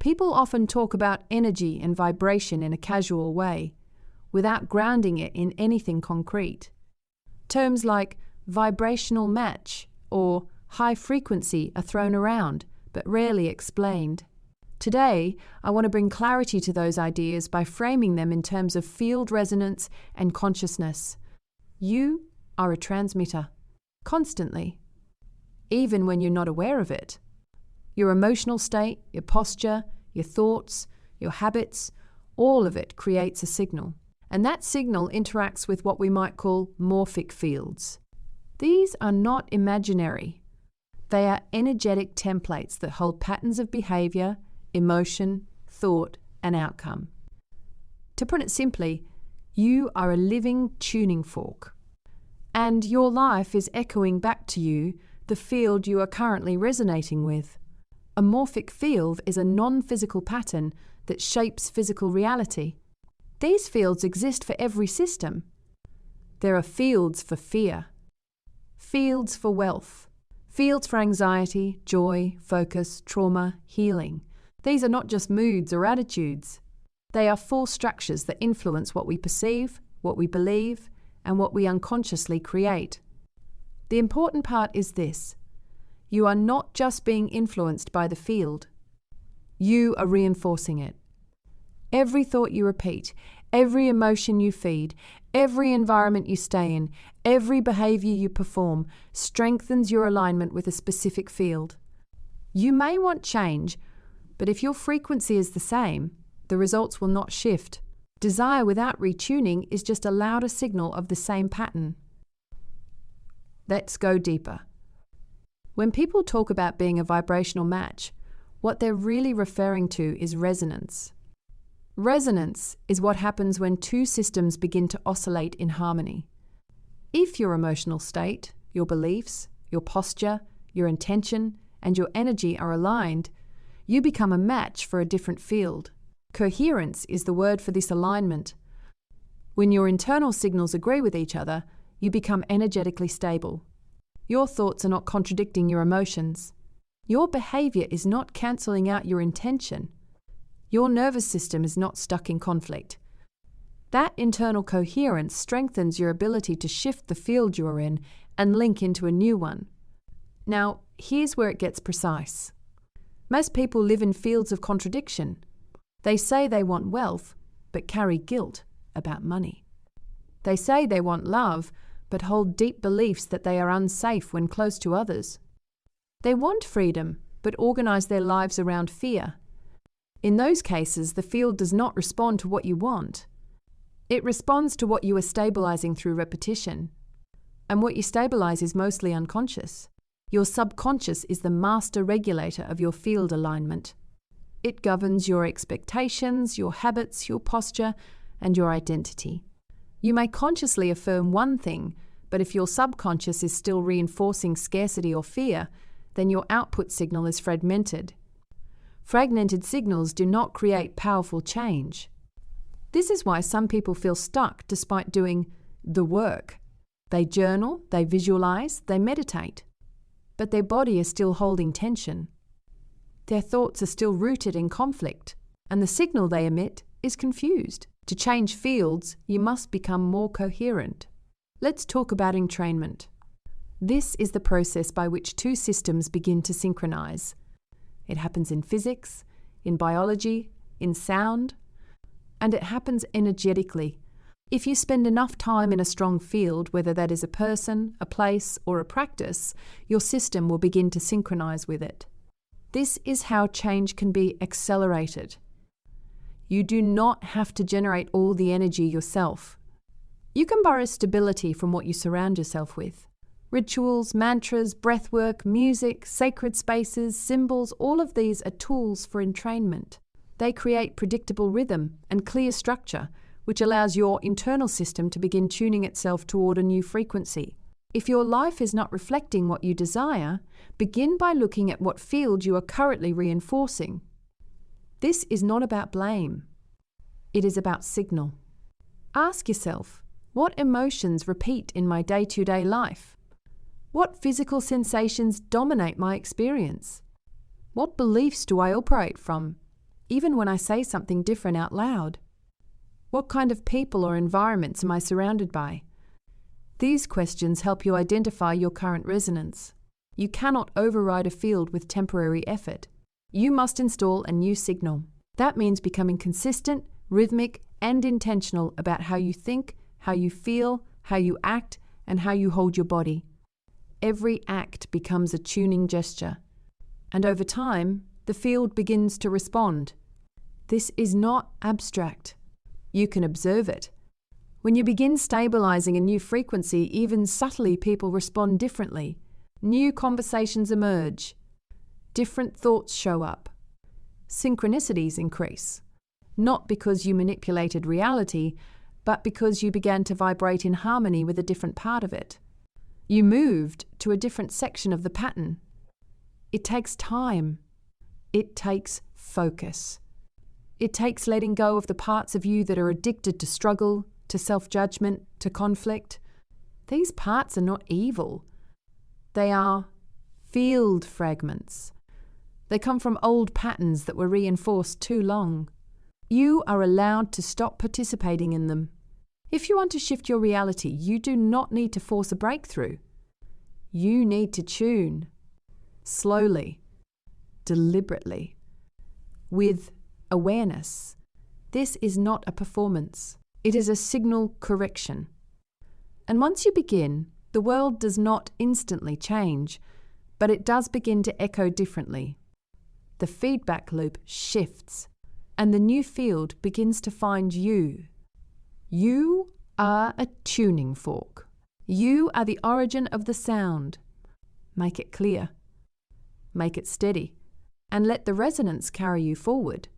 People often talk about energy and vibration in a casual way, without grounding it in anything concrete. Terms like vibrational match or high frequency are thrown around, but rarely explained. Today, I want to bring clarity to those ideas by framing them in terms of field resonance and consciousness. You are a transmitter, constantly, even when you're not aware of it. Your emotional state, your posture, your thoughts, your habits, all of it creates a signal. And that signal interacts with what we might call morphic fields. These are not imaginary. They are energetic templates that hold patterns of behavior, emotion, thought, and outcome. To put it simply, you are a living tuning fork. And your life is echoing back to you the field you are currently resonating with. A morphic field is a non-physical pattern that shapes physical reality. These fields exist for every system. There are fields for fear, fields for wealth, fields for anxiety, joy, focus, trauma, healing. These are not just moods or attitudes. They are full structures that influence what we perceive, what we believe, and what we unconsciously create. The important part is this: you are not just being influenced by the field. You are reinforcing it. Every thought you repeat, every emotion you feed, every environment you stay in, every behavior you perform strengthens your alignment with a specific field. You may want change, but if your frequency is the same, the results will not shift. Desire without retuning is just a louder signal of the same pattern. Let's go deeper. When people talk about being a vibrational match, what they're really referring to is resonance. Resonance is what happens when two systems begin to oscillate in harmony. If your emotional state, your beliefs, your posture, your intention, and your energy are aligned, you become a match for a different field. Coherence is the word for this alignment. When your internal signals agree with each other, you become energetically stable. Your thoughts are not contradicting your emotions. Your behavior is not cancelling out your intention. Your nervous system is not stuck in conflict. That internal coherence strengthens your ability to shift the field you are in and link into a new one. Now, here's where it gets precise. Most people live in fields of contradiction. They say they want wealth, but carry guilt about money. They say they want love, but hold deep beliefs that they are unsafe when close to others. They want freedom, but organize their lives around fear. In those cases, the field does not respond to what you want. It responds to what you are stabilizing through repetition. And what you stabilize is mostly unconscious. Your subconscious is the master regulator of your field alignment. It governs your expectations, your habits, your posture, and your identity. You may consciously affirm one thing, but if your subconscious is still reinforcing scarcity or fear, then your output signal is fragmented. Fragmented signals do not create powerful change. This is why some people feel stuck despite doing the work. They journal, they visualize, they meditate, but their body is still holding tension. Their thoughts are still rooted in conflict, and the signal they emit is confused. To change fields, you must become more coherent. Let's talk about entrainment. This is the process by which two systems begin to synchronize. It happens in physics, in biology, in sound, and it happens energetically. If you spend enough time in a strong field, whether that is a person, a place, or a practice, your system will begin to synchronize with it. This is how change can be accelerated. You do not have to generate all the energy yourself. You can borrow stability from what you surround yourself with. Rituals, mantras, breathwork, music, sacred spaces, symbols, all of these are tools for entrainment. They create predictable rhythm and clear structure, which allows your internal system to begin tuning itself toward a new frequency. If your life is not reflecting what you desire, begin by looking at what field you are currently reinforcing. This is not about blame. It is about signal. Ask yourself, what emotions repeat in my day-to-day life? What physical sensations dominate my experience? What beliefs do I operate from? even when I say something different out loud? What kind of people or environments am I surrounded by? These questions help you identify your current resonance. You cannot override a field with temporary effort. You must install a new signal. That means becoming consistent, rhythmic, and intentional about how you think, how you feel, how you act, and how you hold your body. Every act becomes a tuning gesture. And over time, the field begins to respond. This is not abstract. You can observe it. When you begin stabilizing a new frequency, even subtly people respond differently. New conversations emerge. Different thoughts show up. Synchronicities increase. Not because you manipulated reality, but because you began to vibrate in harmony with a different part of it. You moved to a different section of the pattern. It takes time. It takes focus. It takes letting go of the parts of you that are addicted to struggle, to self-judgment, to conflict. These parts are not evil. They are field fragments. They come from old patterns that were reinforced too long. You are allowed to stop participating in them. If you want to shift your reality, you do not need to force a breakthrough. You need to tune. Slowly, deliberately, with awareness. This is not a performance. It is a signal correction. And once you begin, the world does not instantly change, but it does begin to echo differently. The feedback loop shifts, and the new field begins to find you. You are a tuning fork. You are the origin of the sound. Make it clear. Make it steady, and let the resonance carry you forward.